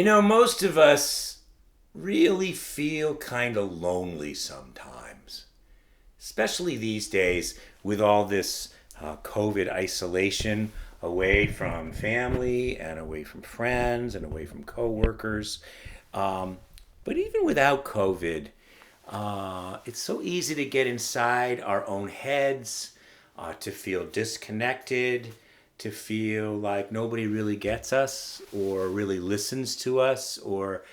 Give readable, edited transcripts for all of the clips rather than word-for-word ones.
Most of us really feel kind of lonely sometimes, especially these days with all this COVID isolation away from family and away from friends and away from coworkers. Um, but even without COVID, it's so easy to get inside our own heads, to feel disconnected, to feel like nobody really gets us or really listens to us or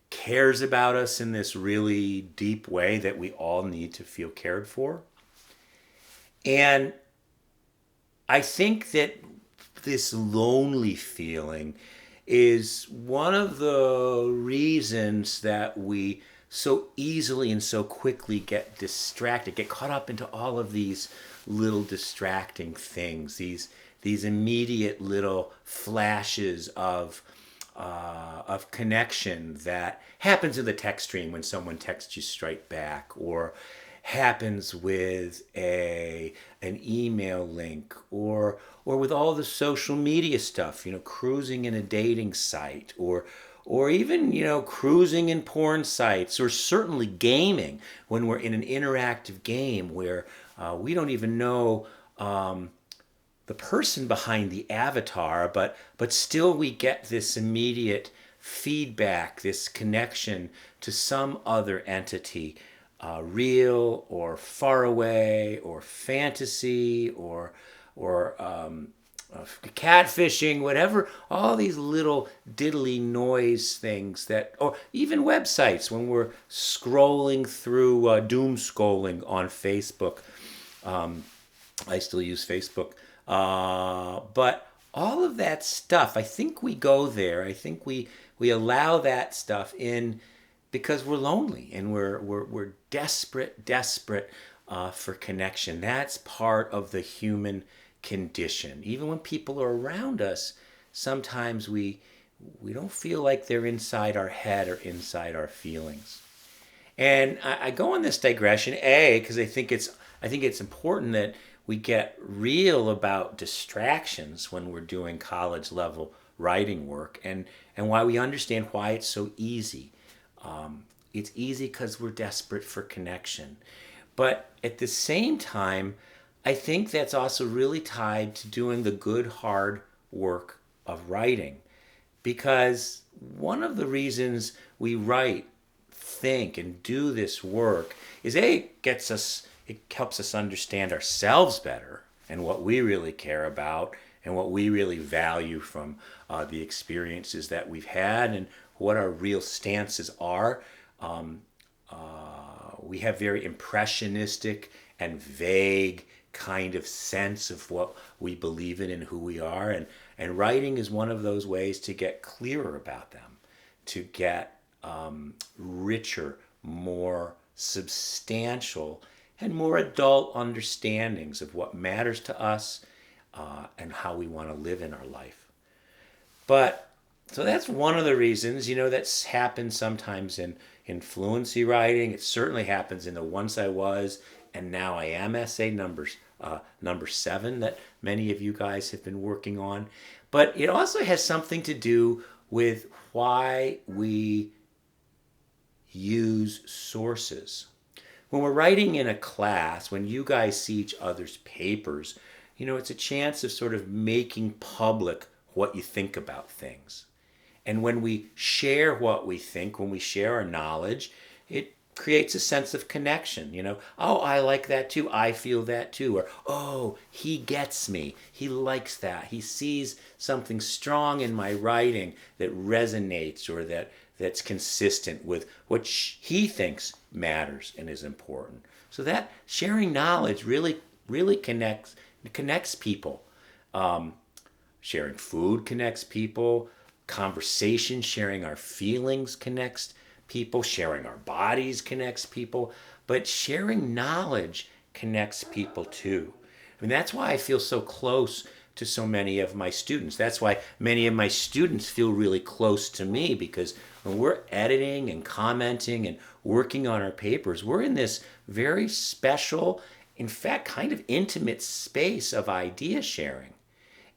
cares about us in this really deep way that we all need to feel cared for. And I think that this lonely feeling is one of the reasons that we so easily and so quickly get distracted, get caught up into all of these little distracting things, these immediate little flashes of connection that happens in the text stream when someone texts you straight back, or happens with a an email link, or with all the social media stuff, cruising in a dating site, or even cruising in porn sites, or certainly gaming when we're in an interactive game where we don't even know the person behind the avatar, but still we get this immediate feedback, this connection to some other entity, real or far away or fantasy or catfishing, whatever, all these little diddly noise things that, or even websites when we're scrolling through doom scrolling on Facebook. I still use Facebook. But all of that stuff, I think we go there. I think we allow that stuff in because we're lonely and we're desperate for connection. That's part of the human condition. Even when people are around us, sometimes we don't feel like they're inside our head or inside our feelings. And I go on this digression, because I think it's important that we get real about distractions when we're doing college level writing work, and why we understand why it's so easy. It's easy because we're desperate for connection. But at the same time, I think that's also really tied to doing the good, hard work of writing. Because one of the reasons we write, think, and do this work is it helps us understand ourselves better and what we really care about and what we really value from the experiences that we've had and what our real stances are. We have very impressionistic and vague kind of sense of what we believe in and who we are. And writing is one of those ways to get clearer about them, to get richer, more substantial, and more adult understandings of what matters to us, and how we want to live in our life. But so that's one of the reasons, that's happened sometimes in fluency writing. It certainly happens in the Once I Was and Now I Am essay number 7 that many of you guys have been working on. But it also has something to do with why we use sources. When we're writing in a class, when you guys see each other's papers, it's a chance of sort of making public what you think about things. And when we share what we think, when we share our knowledge, it creates a sense of connection. Oh, I like that too. I feel that too. Or, oh, he gets me. He likes that. He sees something strong in my writing that resonates, or that's consistent with what he thinks matters and is important. So that sharing knowledge really connects people. Sharing food connects people. Conversation, sharing our feelings connects people. Sharing our bodies connects people. But sharing knowledge connects people too. I mean, that's why I feel so close to so many of my students. That's why many of my students feel really close to me, because when we're editing and commenting and working on our papers, we're in this very special, in fact, kind of intimate space of idea sharing.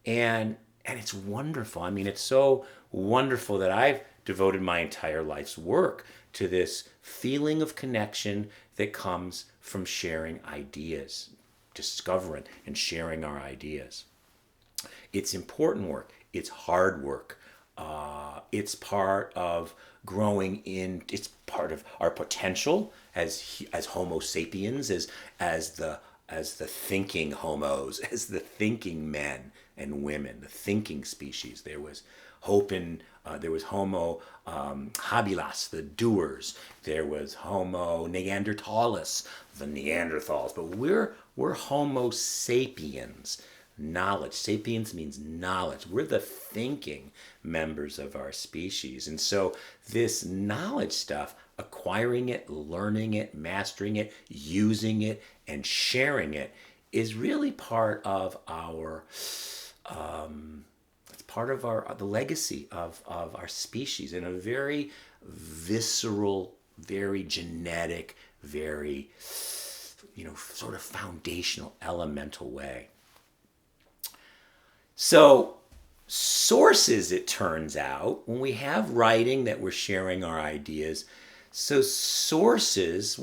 And it's wonderful. I mean, it's so wonderful that I've devoted my entire life's work to this feeling of connection that comes from sharing ideas, discovering and sharing our ideas. It's important work. It's hard work. It's part of growing in. It's part of our potential as Homo sapiens, as the thinking homos, as the thinking men and women, the thinking species. There was there was Homo habilis, the doers. There was Homo neanderthalis, the Neanderthals. But we're Homo sapiens. Knowledge. Sapiens means knowledge. We're the thinking members of our species. And so this knowledge stuff, acquiring it, learning it, mastering it, using it, and sharing it is really part of our it's part of the legacy of our species in a very visceral, very genetic, very sort of foundational, elemental way. So sources, it turns out, when we have writing that we're sharing our ideas, so sources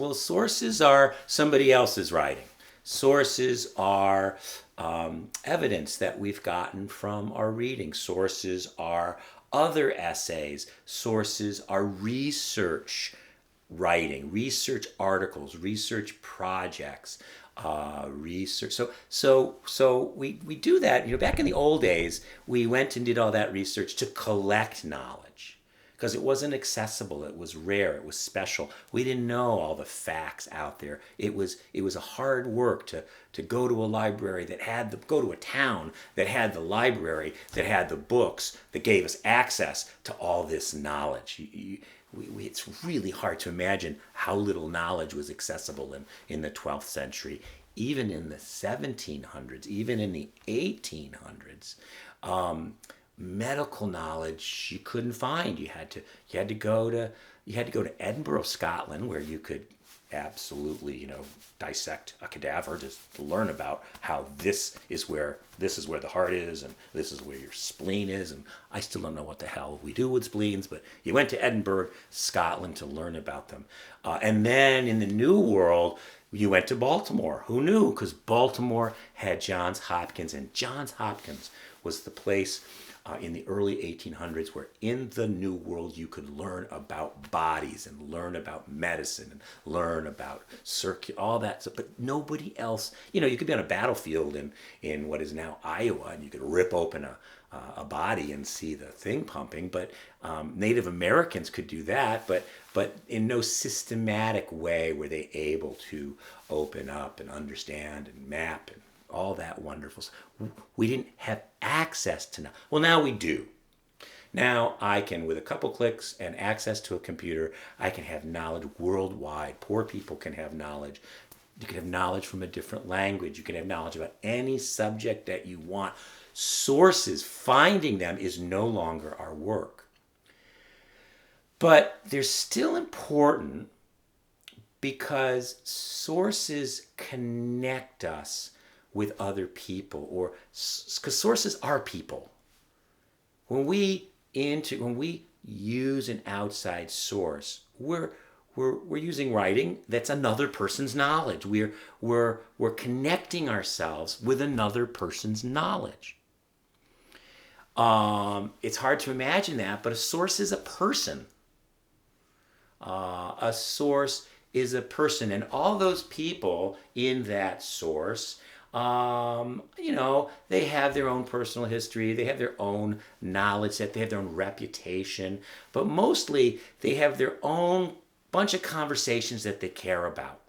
are somebody else's writing. Sources are evidence that we've gotten from our reading. Sources are other essays. Sources are research writing, research articles, research projects, research. So we do that. Back in the old days, we went and did all that research to collect knowledge because it wasn't accessible. It was rare. It was special. We didn't know all the facts out there. It was a hard work to go to a library that had go to a town that had the library that had the books that gave us access to all this knowledge. It's really hard to imagine how little knowledge was accessible in the 12th century, even in the 1700s, even in the 1800s. Medical knowledge you couldn't find. You had to go to Edinburgh, Scotland, where you could absolutely dissect a cadaver to learn about how this is where the heart is and this is where your spleen is, and I still don't know what the hell we do with spleens, but you went to Edinburgh, Scotland to learn about them. And then in the New World you went to Baltimore. Who knew? Because Baltimore had Johns Hopkins, and Johns Hopkins was the place in the early 1800s where in the New World you could learn about bodies and learn about medicine and learn about all that stuff. But nobody else, you could be on a battlefield in what is now Iowa, and you could rip open a body and see the thing pumping, but Native Americans could do that, but in no systematic way were they able to open up and understand and map and all that wonderful stuff. We didn't have access to now. Well, now we do. Now I can, with a couple clicks and access to a computer, I can have knowledge worldwide. Poor people can have knowledge. You can have knowledge from a different language. You can have knowledge about any subject that you want. Sources, finding them is no longer our work. But they're still important because sources connect us with other people, or because sources are people. When we use an outside source, we're using writing that's another person's knowledge. We're connecting ourselves with another person's knowledge. It's hard to imagine that, but a source is a person. A source is a person, and all those people in that source, they have their own personal history, they have their own knowledge set, they have their own reputation, but mostly they have their own bunch of conversations that they care about.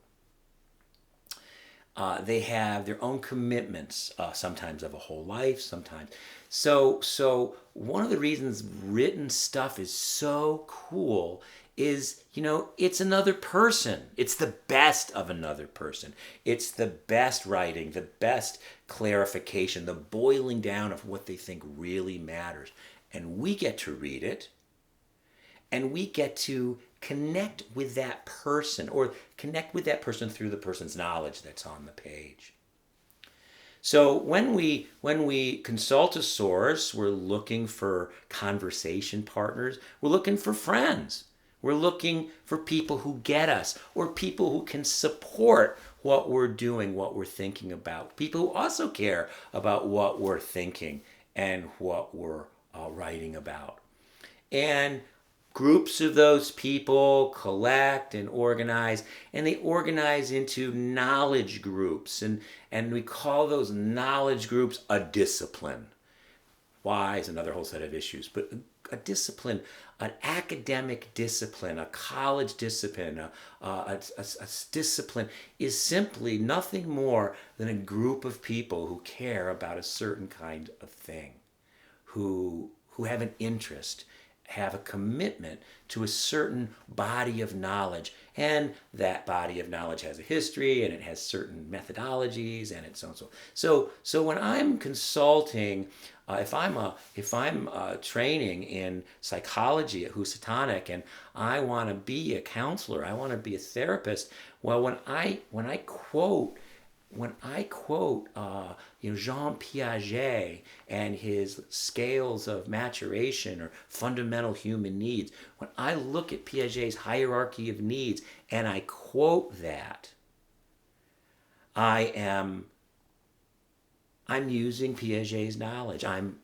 They have their own commitments, sometimes of a whole life, sometimes. So one of the reasons written stuff is so cool is, it's another person. It's the best of another person. It's the best writing, the best clarification, the boiling down of what they think really matters. And we get to read it, and we get to connect with that person, or connect with that person through the person's knowledge that's on the page. So when we consult a source, we're looking for conversation partners. We're looking for friends. We're looking for people who get us, or people who can support what we're doing, what we're thinking about. People who also care about what we're thinking and what we're writing about. And groups of those people collect and organize, and they organize into knowledge groups, and we call those knowledge groups a discipline. Why is another whole set of issues, but a discipline, an academic discipline, a college discipline, a discipline is simply nothing more than a group of people who care about a certain kind of thing, who have an interest, have a commitment to a certain body of knowledge, and that body of knowledge has a history, and it has certain methodologies, and it's so and so. So when I'm consulting, if I'm training in psychology at Housatonic, and I want to be a counselor, I want to be a therapist. Well, when I quote Jean Piaget and his scales of maturation or fundamental human needs, when I look at Piaget's hierarchy of needs and I quote that, I'm using Piaget's knowledge. I'm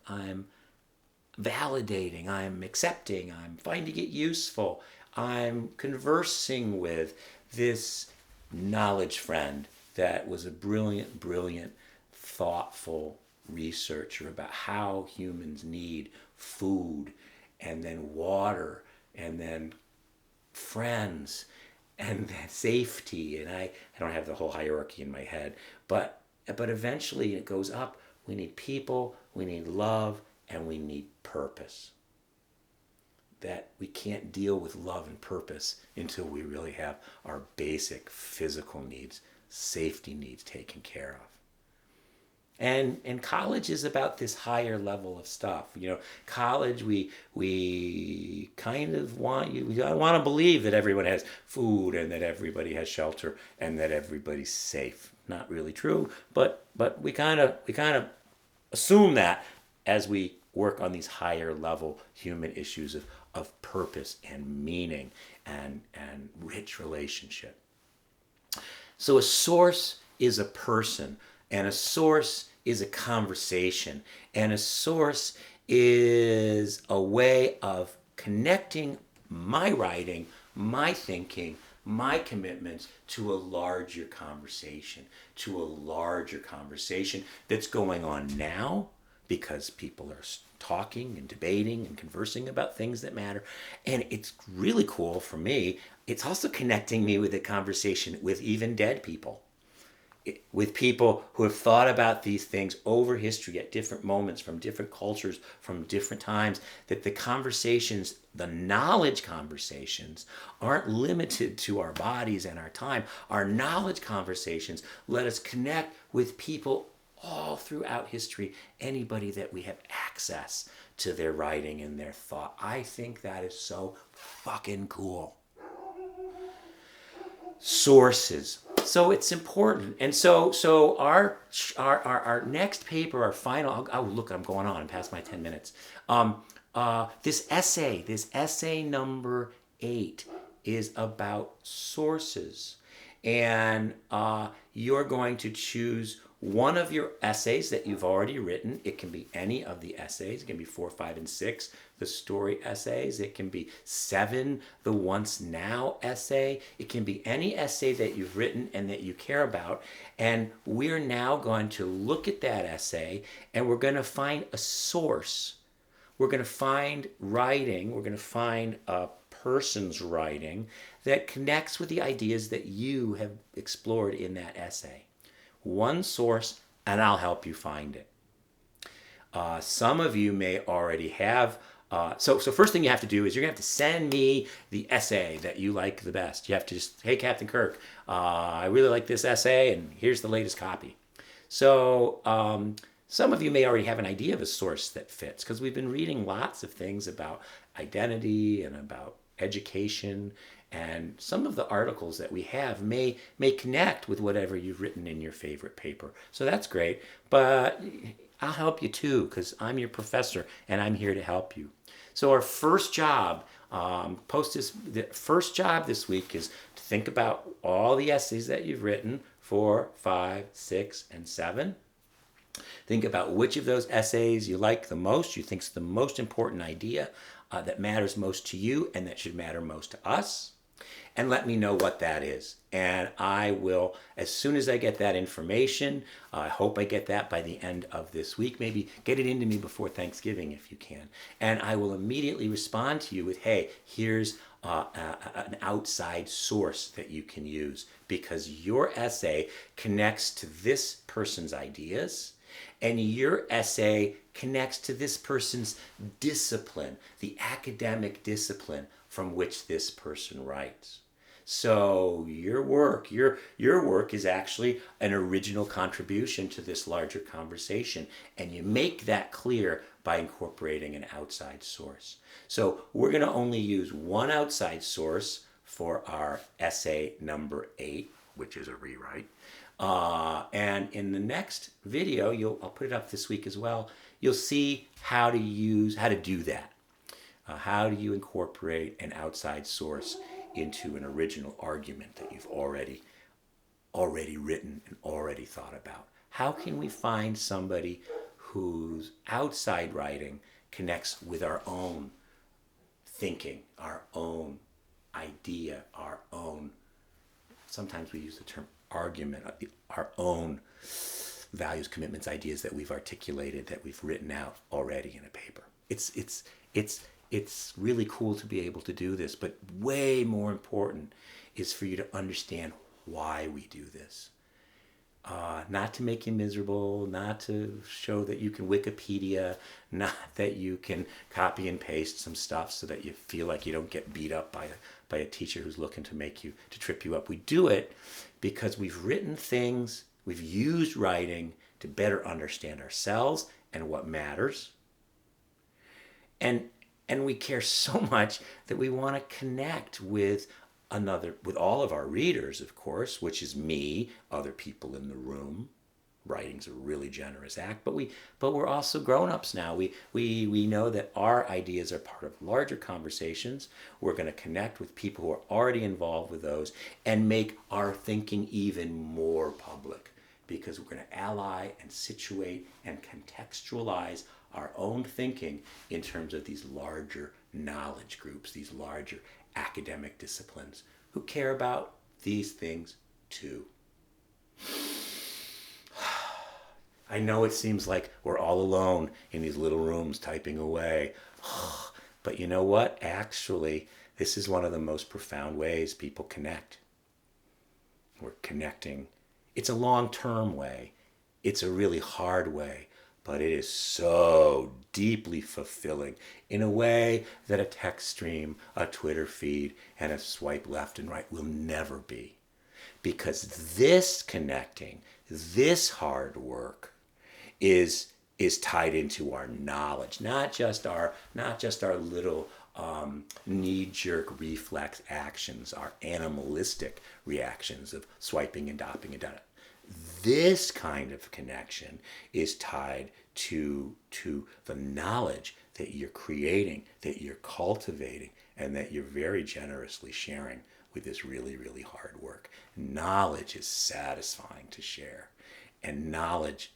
validating. I'm accepting. I'm finding it useful. I'm conversing with this knowledge friend that was a brilliant, brilliant, thoughtful researcher about how humans need food, and then water, and then friends, and then safety. And I don't have the whole hierarchy in my head, but eventually it goes up. We need people, we need love, and we need purpose. That we can't deal with love and purpose until we really have our basic physical needs, safety needs taken care of. And college is about this higher level of stuff. College, we kind of want you. I want to believe that everyone has food, and that everybody has shelter, and that everybody's safe. Not really true, but we kind of assume that as we work on these higher level human issues of purpose and meaning and rich relationship. So a source is a person, and a source is a conversation, and a source is a way of connecting my writing, my thinking, my commitments to a larger conversation, that's going on now, because people are talking and debating and conversing about things that matter. And it's really cool for me. It's also connecting me with a conversation with even dead people, with people who have thought about these things over history at different moments, from different cultures, from different times, that the conversations, the knowledge conversations, aren't limited to our bodies and our time. Our knowledge conversations let us connect with people all throughout history, anybody that we have access to their writing and their thought. I think that is so fucking cool. Sources. So it's important. And so our next paper, our final, oh look, I'm going on. I'm past my 10 minutes. This essay number 8 is about sources. And you're going to choose one of your essays that you've already written. It can be any of the essays. It can be 4, 5, and 6, the story essays. It can be 7, the once now essay. It can be any essay that you've written and that you care about. And we're now going to look at that essay, and we're going to find a source. We're going to find writing. We're going to find a person's writing that connects with the ideas that you have explored in that essay. One source, and I'll help you find it. Some of you may already have. So first thing you have to do is you're going to have to send me the essay that you like the best. You have to just, hey, Captain Kirk, I really like this essay, and here's the latest copy. So some of you may already have an idea of a source that fits, because we've been reading lots of things about identity and about education, and some of the articles that we have may connect with whatever you've written in your favorite paper. So that's great. But I'll help you too, because I'm your professor and I'm here to help you. So our first job, the first job this week is to think about all the essays that you've written, 4, 5, 6, and 7. Think about which of those essays you like the most, you think is the most important idea that matters most to you and that should matter most to us. And let me know what that is. And I will, as soon as I get that information, I hope I get that by the end of this week. Maybe get it into me before Thanksgiving if you can. And I will immediately respond to you with, hey, here's an outside source that you can use, because your essay connects to this person's ideas and your essay connects to this person's discipline, the academic discipline from which this person writes. So your work is actually an original contribution to this larger conversation, and you make that clear by incorporating an outside source. So we're going to only use one outside source for our essay number 8, which is a rewrite. And in the next video, I'll put it up this week as well, you'll see how to do that. How do you incorporate an outside source into an original argument that you've already written and already thought about? How can we find somebody whose outside writing connects with our own thinking, our own idea, our own, sometimes we use the term argument, our own values, commitments, ideas that we've articulated, that we've written out already in a paper. It's really cool to be able to do this, but way more important is for you to understand why we do this. Not to make you miserable, not to show that you can Wikipedia, not that you can copy and paste some stuff so that you feel like you don't get beat up by a teacher who's looking to trip you up. We do it because we've written things, we've used writing to better understand ourselves and what matters. And we care so much that we want to connect with all of our readers, of course, which is me, other people in the room. Writing's a really generous act, but we're also grown-ups now. We know that our ideas are part of larger conversations. We're going to connect with people who are already involved with those and make our thinking even more public, because we're going to ally and situate and contextualize our own thinking in terms of these larger knowledge groups, these larger academic disciplines who care about these things too. I know it seems like we're all alone in these little rooms typing away, but you know what? Actually, this is one of the most profound ways people connect. We're connecting. It's a long-term way. It's a really hard way, but it is so deeply fulfilling in a way that a text stream, a Twitter feed, and a swipe left and right will never be. Because this connecting, this hard work is tied into our knowledge, not just our little knee-jerk reflex actions, our animalistic reactions of swiping and dopping and down. This kind of connection is tied to the knowledge that you're creating, that you're cultivating, and that you're very generously sharing with this really, really hard work. Knowledge is satisfying to share. And knowledge,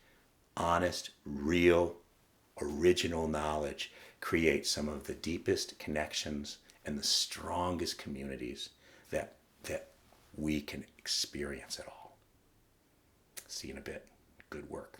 honest, real, original knowledge, creates some of the deepest connections and the strongest communities that we can experience at all. See you in a bit. Good work.